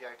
JIT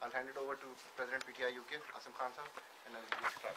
I'll hand it over to President PTI UK Asim Khan sir and then we'll start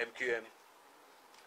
MQM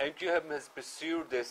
MQM has pursued this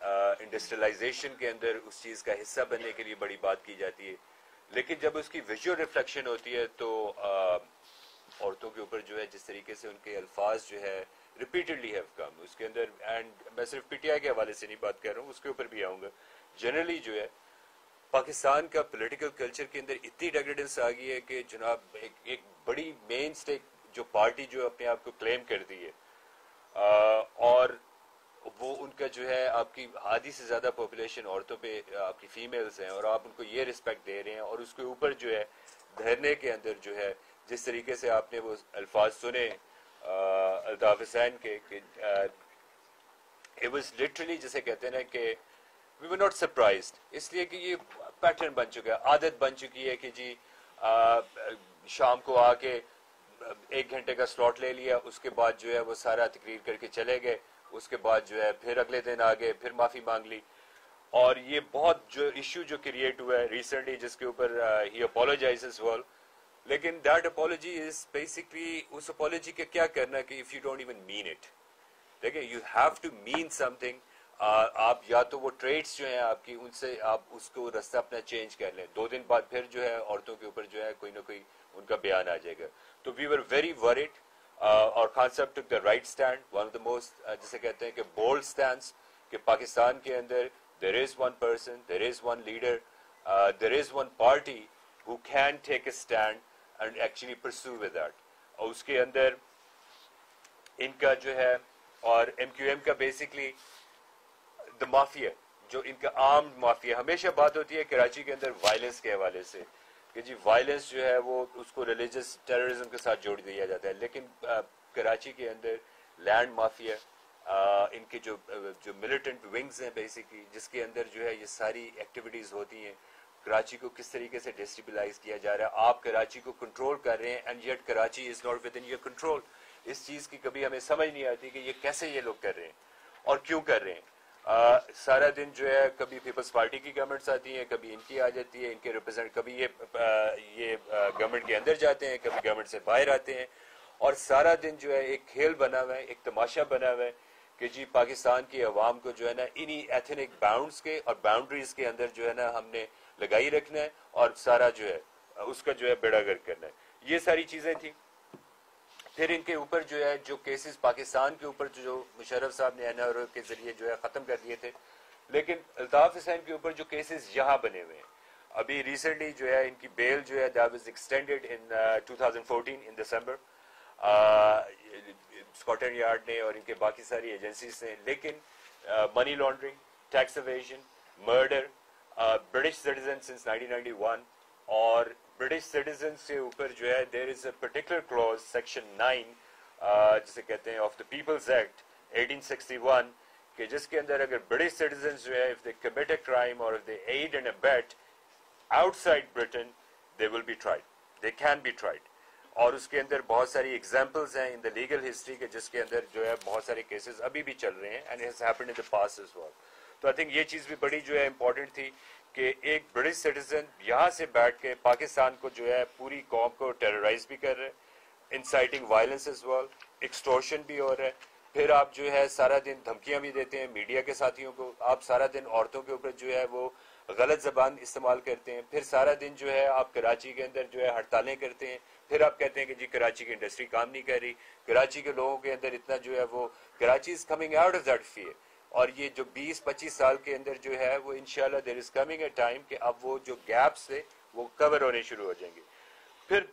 industrialization کے اندر اس چیز کا حصہ بننے کے لیے بڑی بات کی جاتی ہے، لیکن جب اس کی ویژول ریفلیکشن ہوتی ہے تو عورتوں کے اوپر جو ہے جس طریقے سے ان کے الفاظ جو ہے ریپیٹڈلی ہیو کم اس کے اندر، اینڈ میں صرف پی ٹی آئی کے حوالے سے نہیں بات کر رہا ہوں، اس کے اوپر بھی آؤں گا، جنرلی جو ہے پاکستان کا پولیٹیکل کلچر کے اندر اتنی ڈیگریڈنس آ گئی ہے کہ جناب ایک بڑی مین اسٹیک جو پارٹی جو اپنے آپ کو کلیم کرتی ہے اور وہ ان کا جو ہے آپ کی آدھی سے زیادہ پاپولیشن عورتوں پہ آپ کی فیمیلز ہیں، اور آپ ان کو یہ رسپیکٹ دے رہے ہیں، اور اس کے اوپر جو ہے دھرنے کے اندر جو ہے جس طریقے سے آپ نے وہ الفاظ سنے الطاف حسین کے کہ it was literally جسے کہتے ہیں نا کہ we were not surprised، اس لیے کہ یہ پیٹرن بن چکا ہے، عادت بن چکی ہے کہ جی شام کو آ کے 1 گھنٹے کا سلاٹ لے لیا، اس کے بعد جو ہے وہ سارا تقریر کر کے چلے گئے، اس کے بعد جو ہے پھر اگلے دن آ گئے، پھر معافی مانگ لی، اور یہ بہت جو ایشو جو کریٹ ہوا ہے ریسنٹلی جس کے اوپر ہی اپولوجائزز ول، لیکن دیٹ اپولوجی از بیسکلی اس اپولوجی کا کیا کرنا کہ if you don't even mean it, دیکھیں you have to mean something, آپ یا تو وہ ٹریڈس جو ہیں آپ کی ان سے آپ اس کو رستہ اپنا چینج کر لیں، 2 دن بعد پھر جو ہے عورتوں کے اوپر جو ہے کوئی نہ کوئی ان کا بیان آ جائے گا، تو وی ور ویری ورڈ، اور Khan Sahab took the right stand, one of the most جسے کہتے ہیں کہ بولڈ اسٹینڈس، کہ پاکستان کے اندر there is one person, there is one leader, there is one party who can take a stand and actually pursue with that. اور اس کے اندر ان کا جو ہے اور ایم کیو ایم کا بیسکلی دا مافیا، جو ان کا عام مافیا، ہمیشہ بات ہوتی ہے کراچی کے اندر وائلنس کے حوالے سے کہ جی وائلنس جو ہے وہ اس کو ریلیجس ٹیررزم کے ساتھ جوڑ دیا جاتا ہے، لیکن کراچی کے اندر لینڈ مافیا، ان کے جو ملیٹنٹ ونگز ہیں بیسکلی جس کے اندر جو ہے یہ ساری ایکٹیویٹیز ہوتی ہیں، کراچی کو کس طریقے سے ڈسٹیبلائز کیا جا رہا ہے، آپ کراچی کو کنٹرول کر رہے ہیں and yet Karachi is not within your control, اس چیز کی کبھی ہمیں سمجھ نہیں آتی کہ یہ کیسے یہ لوگ کر رہے ہیں اور کیوں کر رہے ہیں، سارا دن جو ہے کبھی پیپلز پارٹی کی گورنمنٹس آتی ہیں، کبھی ان کی آ جاتی ہے، ان کے ریپرزینٹ کبھی یہ گورنمنٹ کے اندر جاتے ہیں، کبھی گورنمنٹ سے باہر آتے ہیں، اور سارا دن جو ہے ایک کھیل بنا ہوا ہے، ایک تماشا بنا ہوا ہے کہ جی پاکستان کی عوام کو جو ہے نا انہی ایتھنک باؤنڈز کے اور باؤنڈریز کے اندر جو ہے نا ہم نے لگائی رکھنا ہے اور سارا جو ہے اس کا جو ہے بیڑا گرک کرنا ہے، یہ ساری چیزیں تھیں۔ پھر ان کے اوپر جو ہے جو کیسز پاکستان کے اوپر جو مشرف صاحب نے این آر او کے ذریعے جو ہے ختم کر دیے تھے، لیکن الطاف حسین کے اوپر جو کیسز یہاں بنے ہوئے ہیں، ابھی ریسنٹلی جو ہے ان کی بیل جو ہے that was extended in 2014 in December, Scotland Yard نے اور ان کے باقی ساری ایجنسیز نے، لیکن money laundering, tax evasion, murder, British citizen since 1991، اور برٹش سٹیزن سے اوپر جو ہے there is a particular clause section 9 جسے کہتے ہیں آف دا پیپلز ایکٹ 1861 کہ جس کے اندر اگر برٹش سٹیزنز جو ہے if they commit a crime or if they aid and abet outside Britain they will be tried, they can be tried، اور اس کے اندر بہت ساری ایگزامپلز ہیں ان دا لیگل ہسٹری کے جس کے اندر جو ہے بہت سارے کیسز ابھی بھی چل رہے ہیں and has happened in the past as well, تو آئی تھنک یہ چیز بھی بڑی جو ہے امپورٹنٹ تھی کہ ایک برٹش سٹیزن یہاں سے بیٹھ کے پاکستان کو جو ہے پوری قوم کو ٹیررائز بھی کر رہے ہیں، انسائٹنگ وائلنس ایز ویل، ایکسٹورشن بھی ہو رہا ہے، پھر آپ جو ہے سارا دن دھمکیاں بھی دیتے ہیں میڈیا کے ساتھیوں کو، آپ سارا دن عورتوں کے اوپر جو ہے وہ غلط زبان استعمال کرتے ہیں، پھر سارا دن جو ہے آپ کراچی کے اندر جو ہے ہڑتالیں کرتے ہیں، پھر آپ کہتے ہیں کہ جی کراچی کی انڈسٹری کام نہیں کر رہی، کراچی کے لوگوں کے اندر اتنا جو ہے وہ Karachi is coming out of that fear, اور یہ جو 20-25 سال کے اندر جو ہے وہ انشاءاللہ دیر از کمنگ اے ٹائم کہ اب وہ جو گیپس تھے وہ کور ہونے شروع ہو جائیں گے۔ پھر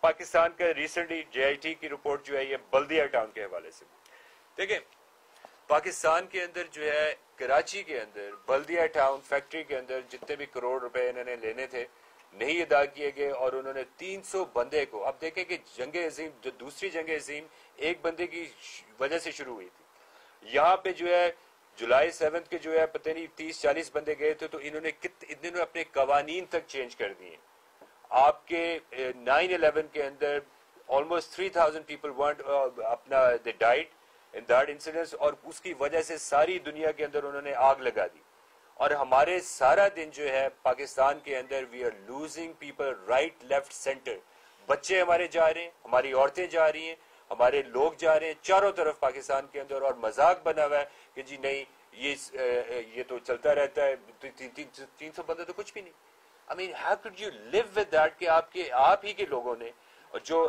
پاکستان کا ریسنٹلی جے آئی ٹی کی رپورٹ جو ہے یہ بلدیہ ٹاؤن کے حوالے سے، دیکھیں پاکستان کے اندر جو ہے کراچی کے اندر بلدیہ ٹاؤن فیکٹری کے اندر جتنے بھی کروڑ روپے انہوں نے لینے تھے نہیں ادا کیے گئے، اور انہوں نے 300 بندے کو، اب دیکھیں کہ جنگ عظیم جو دوسری جنگ عظیم ایک بندے کی وجہ سے شروع ہوئی تھی، یہاں پہ جو ہے جولائی 7 کے جو ہے پتہ نہیں 30-40 بندے گئے تھے، تو انہوں نے اپنے قوانین تک چینج کر دیے۔ آپ کے 9/11 کے اندر almost 3000 people weren't اپنا they died in that incident، اور اس کی وجہ سے ساری دنیا کے اندر انہوں نے آگ لگا دی، اور ہمارے سارا دن جو ہے پاکستان کے اندر we are losing people right left centre, بچے ہمارے جا رہے ہیں، ہماری عورتیں جا رہی ہیں، ہمارے لوگ جا رہے ہیں چاروں طرف پاکستان کے اندر، اور مذاق بنا ہوا ہے کہ جی نہیں یہ تو چلتا رہتا ہے, 300 بندہ تو کچھ بھی نہیں. I mean, how could you live with that کہ آپ ہی کے لوگوں نے جو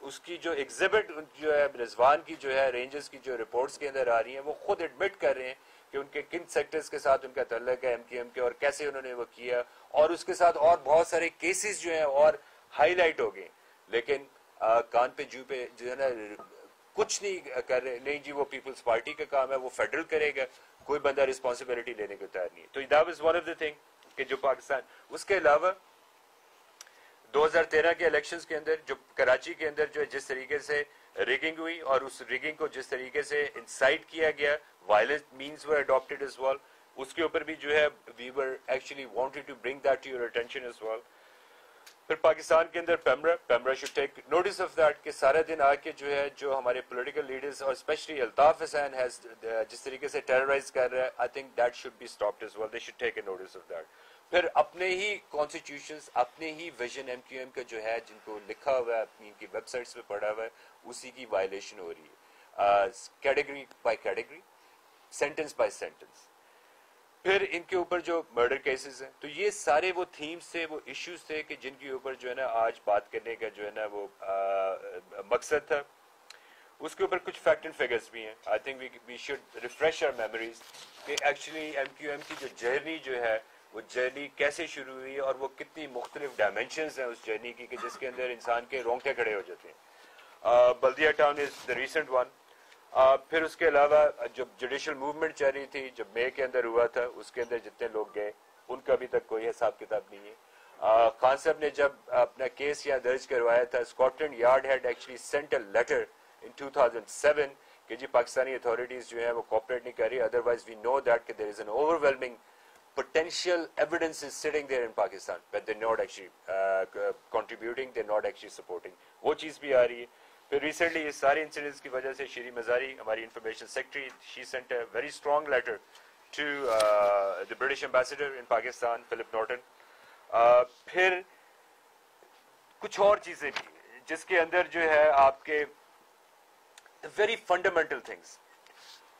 اس کی جو ایگزیبٹ جو ہے رضوان کی جو ہے رینجز کی جو رپورٹس کے اندر آ رہی ہیں وہ خود ایڈمٹ کر رہے ہیں کہ ان کے کن سیکٹرز کے ساتھ ان کا تعلق ہے MQM کے, اور کیسے انہوں نے وہ کیا, اور اس کے ساتھ اور بہت سارے کیسز جو ہیں اور ہائی لائٹ ہو گئے, لیکن کان پہ جو ہے نا کچھ نہیں کر رہے. نہیں جی وہ پیپلز پارٹی کا کام ہے, وہ فیڈرل کرے گا, کوئی بندہ رسپانسبلٹی لینے کو تیار نہیں ہے. تو that was one of the thing کہ جو پاکستان. اس کے علاوہ 2013 کے الیکشنز کے اندر جو کراچی کے اندر جو ہے جس طریقے سے ریگنگ ہوئی, اور اس ریگنگ کو جس طریقے سے انسائٹ کیا گیا, وائلنٹ مینز ور اڈاپٹڈ as well, اس کے اوپر بھی جو ہے we were actually wanted to bring that to your attention as well. پھر پاکستان کے اندر PEMRA should take notice of that کہ سارا دن آ کے جو ہے جو ہمارے پولیٹیکل لیڈرز اور اسپیشلی الطاف حسین جس طریقے سے ٹیررائز کر رہا ہے, I think that should be stopped as well. They should take a notice of that. پھر اپنے ہی کانسٹیٹیوشنز, اپنے ہی ویژن MQM کا جو ہے جن کو لکھا ہوا ہے اپنی کی ویب سائٹس پہ پڑھا ہوا ہے, اسی کی وائلیشن ہو رہی ہے category by category, sentence by sentence. پھر ان کے اوپر جو مرڈر کیسز ہیں, تو یہ سارے وہ تھیمز تھے, وہ ایشوز تھے کہ جن کے اوپر جو ہے نا آج بات کرنے کا جو ہے نا وہ مقصد تھا. اس کے اوپر کچھ فیکٹ اینڈ فگرز بھی ہیں. I think we should refresh our memories کہ ایکچولی MQM کی جو جرنی جو ہے وہ جرنی کیسے شروع ہوئی اور وہ کتنی مختلف ڈائمینشنز ہیں اس جرنی کی کہ جس کے اندر انسان کے رونگٹے کھڑے ہو جاتے ہیں. بلدیہ town is the recent one. پھر اس کے علاوہ جب جوڈیشل موومنٹ چل رہی تھی, جب مے کے اندر ہوا تھا, اس کے اندر جتنے لوگ گئے ان کا ابھی تک کوئی حساب کتاب نہیں ہے. خان صاحب نے جب اپنا کیس یہاں درج کروایا تھا, Scotland Yard head actually sent a letter in 2007 کہ جی پاکستانی اتھارٹیز جو ہیں وہ کوآپریٹ نہیں کر رہی, ادروائز وی نو دیٹ کہ there is an over potential evidence is sitting there in Pakistan but they're not actually contributing, they're not actually supporting. وہ چیز بھی آ رہی ہے. پھر ریسنٹلی یہ سارے انسیڈنٹس کی وجہ سے شیری مزاری ہماری information secretary, she sent a very strong letter to the British ambassador in Pakistan, Philip Norton. پھر کچھ اور چیزیں بھی جس کے اندر جو ہے آپ کے very fundamental things,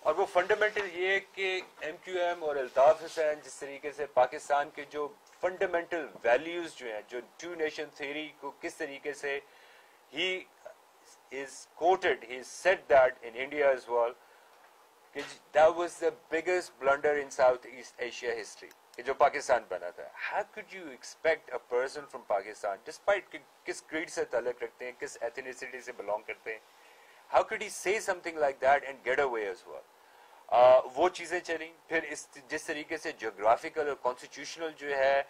اور وہ فنڈامنٹل یہ کہ MQM اور الطاف حسین جس طریقے سے پاکستان کے جو فنڈامنٹل ویلیوز جو ہیں, جو ٹو نیشن تھیوری کو کس طریقے سے he is quoted, he said that in India as well, that was the biggest blunder in Southeast Asia history کہ جو پاکستان بنا تھا. How could you expect a person from Pakistan, despite کس creed سے تعلق رکھتے ہیں, کس ethnicity سے belong کرتے ہیں, how could he say something like that and get away as well? وہ چیزیں چلیں. پھر جس طریقے سے جغرافیکل اور کانسٹیٹیوشنل جو ہے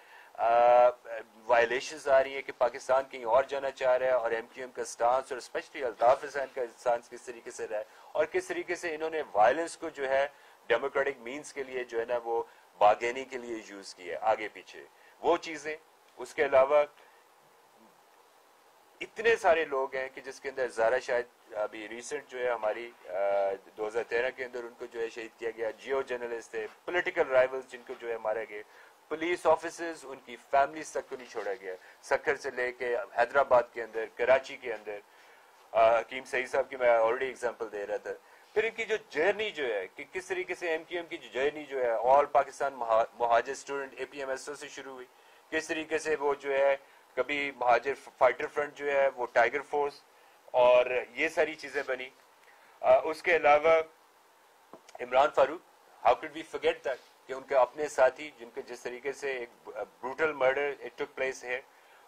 وائلیشنز آ رہی ہیں کہ پاکستان کہیں اور جانا چاہ رہا ہے, اور MQM کا سٹانس اور اسپیشلی الطاف حسین کا سٹانس کس طریقے سے رہا ہے, اور کس طریقے سے انہوں نے وائلنس کو جو ہے ڈیموکریٹک مینز کے لیے جو ہے نا وہ باغینی کے لیے یوز کیا آگے پیچھے, وہ چیزیں. اس کے علاوہ اتنے سارے لوگ ہیں کہ جس کے اندر زارا شاید ابھی ریسنٹ جو ہے ہماری 2013 کے اندر ان کو جو ہے شہید کیا گیا, جیو جرنلسٹ تھے, پولیٹیکل رائیولز جن کو جو ہے مارے گئے, پولیس آفیسرز ان کی فیملیز تک کو نہیں چھوڑا گیا, سکھر سے لے کے حیدرآباد کے اندر, کراچی کے اندر. حکیم سعید صاحب کی میں آلریڈی اگزامپل دے رہا تھا. پھر ان کی جو جرنی جو ہے کہ کس طریقے سے MQM کی جو جرنی جو ہے آل پاکستان مہاجر اسٹوڈنٹ APMSO سے شروع ہوئی, کس طریقے سے وہ جو ہے کبھی مہاجر فائٹر فرنٹ جو ہے وہ ٹائیگر فورس, اور یہ ساری چیزیں بنی. اس کے علاوہ Imran Farooq, how could we forget that کہ ان کے اپنے ساتھی جن کے جس طریقے سے ایک brutal murder it took place ہے,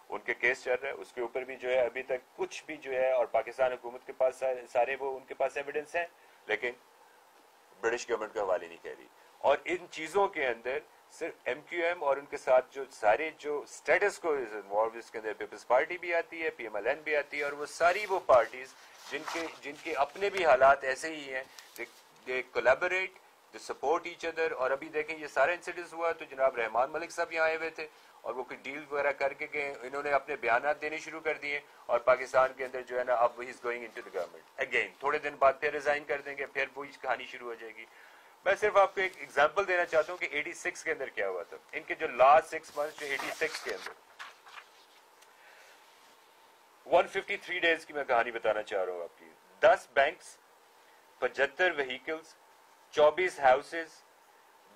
ان کے کیس چل رہا ہے, اس کے اوپر بھی جو ہے ابھی تک کچھ بھی جو ہے, اور پاکستان حکومت کے پاس سارے وہ ان کے پاس ایویڈنس ہیں, لیکن برٹش گورنمنٹ کا حوالے نہیں کہہ رہی. اور ان چیزوں کے اندر صرف MQM اور ان کے ساتھ جو سارے جو اسٹیٹس کو انوالو, اس کے اندر پیپلز پارٹی بھی آتی ہے, PMLN بھی آتی ہے, اور وہ ساری وہ پارٹیز جن کے اپنے بھی حالات ایسے ہی ہیں, they collaborate, they support each other. اور ابھی دیکھیں یہ سارا انسیڈنس ہوا تو جناب رحمان ملک صاحب یہاں آئے ہوئے تھے, اور وہ کوئی ڈیل وغیرہ کر کے گئے, انہوں نے اپنے بیانات دینے شروع کر دیے, اور پاکستان کے اندر جو ہے نا اب he is going into the government again, تھوڑے دن بعد پھر ریزائن کر دیں گے, پھر وہی کہانی شروع ہو جائے گی. میں صرف آپ کو ایک ایگزامپل دینا چاہتا ہوں کہ 86 کے اندر کیا ہوا تھا. ان کے جو لاسٹ 6 months جو 86 کے اندر 153 days کی میں کہانی بتانا چاہ رہا ہوں آپ کی. 10 banks, 75 vehicles, 24 houses,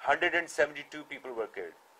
172 people were killed.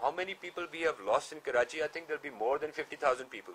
how many people we have lost in Karachi? I think there'll be more than 50,000 people.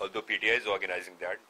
although PTI is organizing that,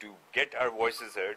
to get our voices heard.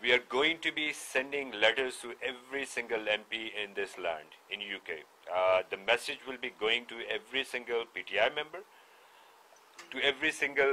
We are going to be sending letters to every single MP in this land, in UK. The message will be going to every single PTI member, to every single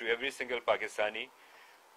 to every single Pakistani.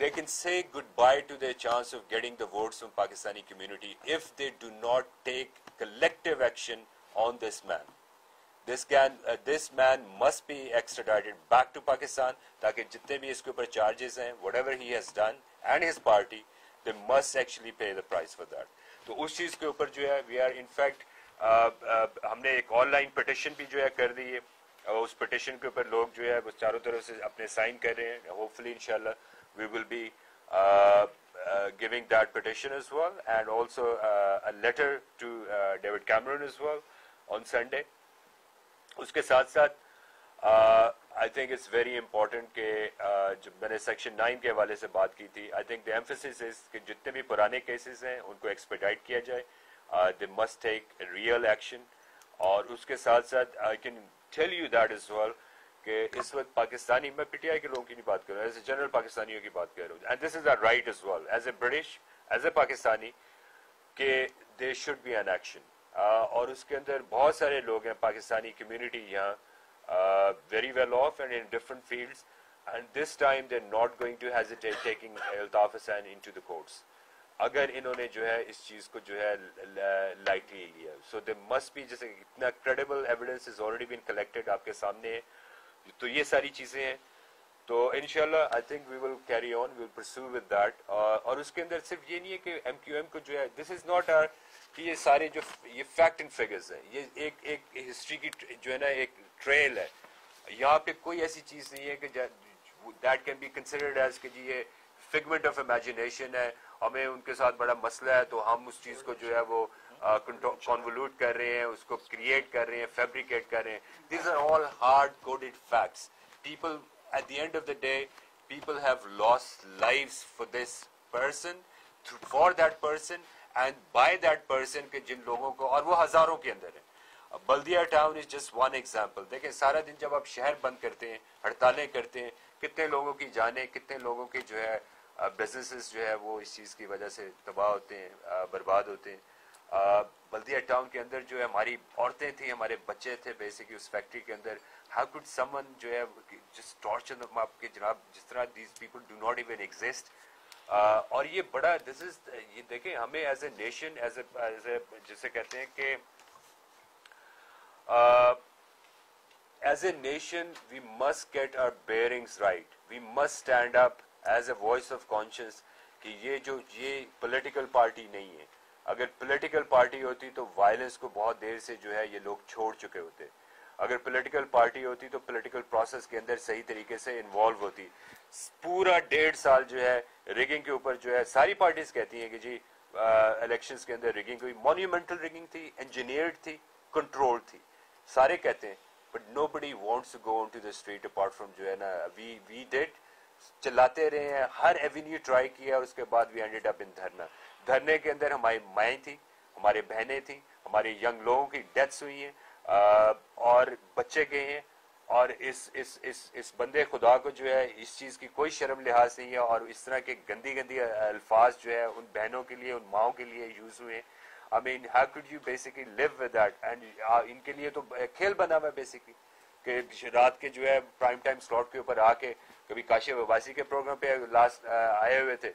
they can say goodbye to their chance of getting the votes from Pakistani community if they do not take collective action on this man. This man must be extradited back to Pakistan تاکہ جتنے بھی اس کے اوپر charges ہیں whatever he has done and his party they must actually pay the price for that. تو اس چیز کے اوپر جو ہے we are in fact ہم نے ایک آن لائن پٹیشن بھی جو ہے کر دی ہے. اس پٹیشن کے اوپر لوگ جو ہے وہ چاروں طرف سے اپنے سائن کر رہے ہیں. ہوپفلی انشاءاللہ we will be giving that petition as well and also a letter to David Cameron as well on Sunday. اس کے ساتھ ساتھ I think it's very important کہ جب میں نے سیکشن 9 کے حوالے سے بات کی تھی I think the emphasis is کہ جتنے بھی پرانے کیسز ہیں ان کو ایکسپیڈائٹ کیا جائے. They must take real action. اور اس کے ساتھ ساتھ I can tell you that as well کہ اس وقت پاکستانی میں پی ٹی آئی کے لوگوں کی نہیں بات کر رہا ہوں, ایز اے جنرل پاکستانیوں کی بات کر رہا ہوں, and this is our right as well as a British as a Pakistani کہ there should be an action. اور اس کے اندر بہت سارے لوگ ہیں پاکستانی کمیونٹی یہاں very well off and in different fields and this time they're not going to hesitate taking Altaf Hassan into the courts اگر انہوں نے جو ہے اس چیز کو جو ہے لائٹلی لیا. so there must be جیسے اتنا credible evidence has already been collected آپ کے سامنے ہے. تو یہ ساری چیزیں ہیں تو انشاءاللہ I think we will carry on, we will pursue with that. اور اس کے اندر صرف یہ نہیں ہے کہ ایم کیو ایم کو جو ہے this is not our کہ یہ سارے جو یہ فیکٹ اینڈ فگرز ہیں یہ ایک ہسٹری کی جو ہے نا ایک ٹریل ہے. یہاں پہ کوئی ایسی چیز نہیں ہے کہ that can be considered as کہ جی یہ فگمنٹ آف امیجنیشن ہے, ہمیں ان کے ساتھ بڑا مسئلہ ہے تو ہم اس چیز کو جو ہے وہ کنولیوٹ کر رہے ہیں, اس کو کریٹ کر رہے ہیں, فیبریکیٹ کر رہے ہیں. These are all hard coded facts. People at the end of the day people have lost lives for this person, for that person and by that person کہ جن لوگوں کو, اور وہ ہزاروں کے اندر ہیں. بلدیہ town is just one example. دیکھیں سارا دن جب آپ شہر بند کرتے ہیں, ہڑتالیں کرتے ہیں, کتنے لوگوں کی جانیں, کتنے لوگوں کی جو ہے بزنسز جو ہے وہ اس چیز کی وجہ سے تباہ ہوتے ہیں, برباد ہوتے ہیں. بلدیہ ٹاؤن کے اندر جو ہے ہماری عورتیں تھیں, ہمارے بچے تھے بیسکلی اس فیکٹری کے اندر. how could someone جو ہے just torture them up کہ جناب جس طرح these people do not even exist. اور یہ بڑا دس از یہ دیکھیں ہمیں as a nation as a جسے کہتے ہیں کہ as a nation we must get our bearings right. We must stand up as a voice of conscience کہ یہ پولیٹیکل پارٹی نہیں ہے. اگر پولیٹیکل پارٹی ہوتی تو وائلنس کو بہت دیر سے جو ہے یہ لوگ چھوڑ چکے ہوتے. اگر پولیٹیکل پارٹی ہوتی تو پولیٹیکل پروسیس کے اندر صحیح طریقے سے انوالو ہوتی. پورا 1.5 سال جو ہے ریگنگ کے اوپر جو ہے ساری پارٹیز کہتی ہیں کہ جی الیکشنز کے اندر ریگنگ ہوئی, مونیومنٹل ریگنگ تھی, انجینئرڈ تھی, کنٹرول تھی, سارے کہتے ہیں. But nobody wants to go on to the street apart from جو ہے نا وی ڈیڈ. چلاتے رہے ہیں, ہر ایونیو ٹرائی کیا, اور اس کے بعد وی اینڈڈ اپ ان دھرنا. دھرنے کے اندر ہماری مائیں تھیں, ہمارے بہنیں تھیں, ہمارے ینگ لوگوں کی ڈیتھس ہوئی ہیں اور بچے گئے ہیں. اور اس بندے خدا کو جو ہے اس چیز کی کوئی شرم لحاظ نہیں ہے, اور اس طرح کے گندی الفاظ جو ہے ان بہنوں کے لیے, ان ماؤں کے لیے یوز ہوئے. I mean, how could you basically live with that? And ان کے لیے تو کھیل بنا ہوا ہے بیسکلی کہ رات کے جو ہے پرائم ٹائم سلاٹ کے اوپر آ کے کبھی کاشف عباسی کے پروگرام پہ لاسٹ آئے ہوئے تھے,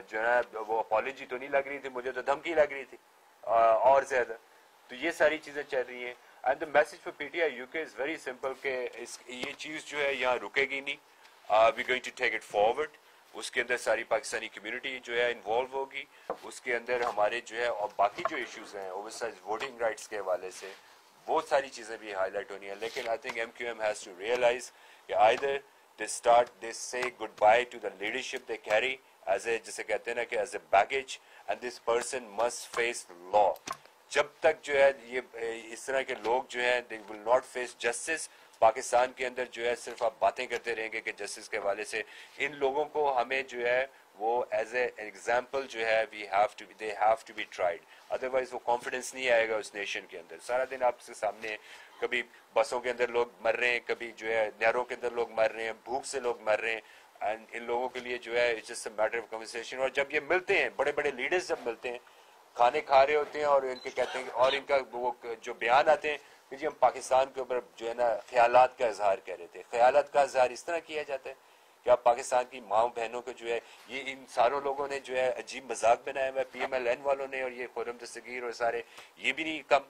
جو ہے وہ اپالوجی تو نہیں لگ رہی تھی, مجھے تو دھمکی لگ رہی تھی اور زیادہ. تو یہ ساری چیزیں چل رہی ہیں. And the message for P T I you کے از ویری سمپل کہ یہ چیز جو ہے یہاں رکے گی نہیں. We going to take it forward. اس کے اندر ساری پاکستانی کمیونٹی جو ہے انوالو ہوگی. اس کے اندر ہمارے جو ہے اور باقی جو ایشوز ہیں اوور سائز ووٹنگ رائٹس کے حوالے سے بہت ساری چیزیں بھی ہائی لائٹ ہونی ہیں. لیکن I think I'm Q M has to realise کہ either they say goodbye to the leadership they carry as a جسے کہتے ہیں نا کہ as a baggage, and this person must face law. جب تک جو ہے یہ اس طرح کے لوگ جو ہیں they will not face justice. Pakistan کے اندر جو ہے صرف آپ باتیں کرتے رہیں گے کہ جسٹس کے حوالے سے. ان لوگوں کو ہمیں جو ہے وہ ایز اے ایگزامپل جو ہے they have to be tried. Otherwise وہ کانفیڈنس نہیں آئے گا اس نیشن کے اندر. سارا دن آپ کے سامنے کبھی بسوں کے اندر لوگ مر رہے ہیں, کبھی جو ہے نہروں کے اندر لوگ مر رہے ہیں, بھوک سے لوگ مر رہے ہیں. اینڈ ان لوگوں کے لیے جو ہے it's just a matter of conversation. اور جب یہ ملتے ہیں بڑے بڑے لیڈرز جب ملتے ہیں کھانے کھا رہے ہوتے ہیں اور ان کے کہتے ہیں اور ان کا وہ جو بیان آتے ہیں کہ جی ہم پاکستان کے اوپر جو ہے نا خیالات کا اظہار کر رہے تھے. خیالات کا اظہار اس طرح کیا جاتا ہے کیا پاکستان کی ماں بہنوں کو جو ہے یہ ان ساروں لوگوں نے جو ہے عجیب مذاق بنایا ہوا ہے PMLN والوں نے اور یہ خرم دستگیر اور سارے یہ بھی نہیں کم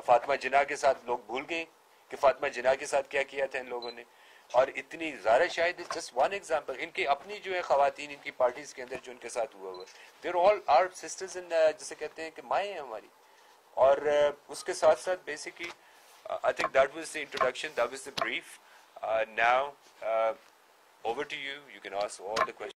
فاطمہ جناح کے ساتھ لوگ بھول گئے کہ فاطمہ جناح کے ساتھ کیا کیا تھا ان لوگوں نے اور اتنی زیادہ شاید جسٹ ون ایگزامپل ان کی اپنی جو ہے خواتین ان کی پارٹیز کے اندر جو ان کے ساتھ ہوا دیر آل آر سسٹرز ان جسے کہتے ہیں کہ مائیں ہیں ہماری اور اس کے ساتھ ساتھ basically I think that was the introduction, that was the brief. Now over to you, you can ask all the questions.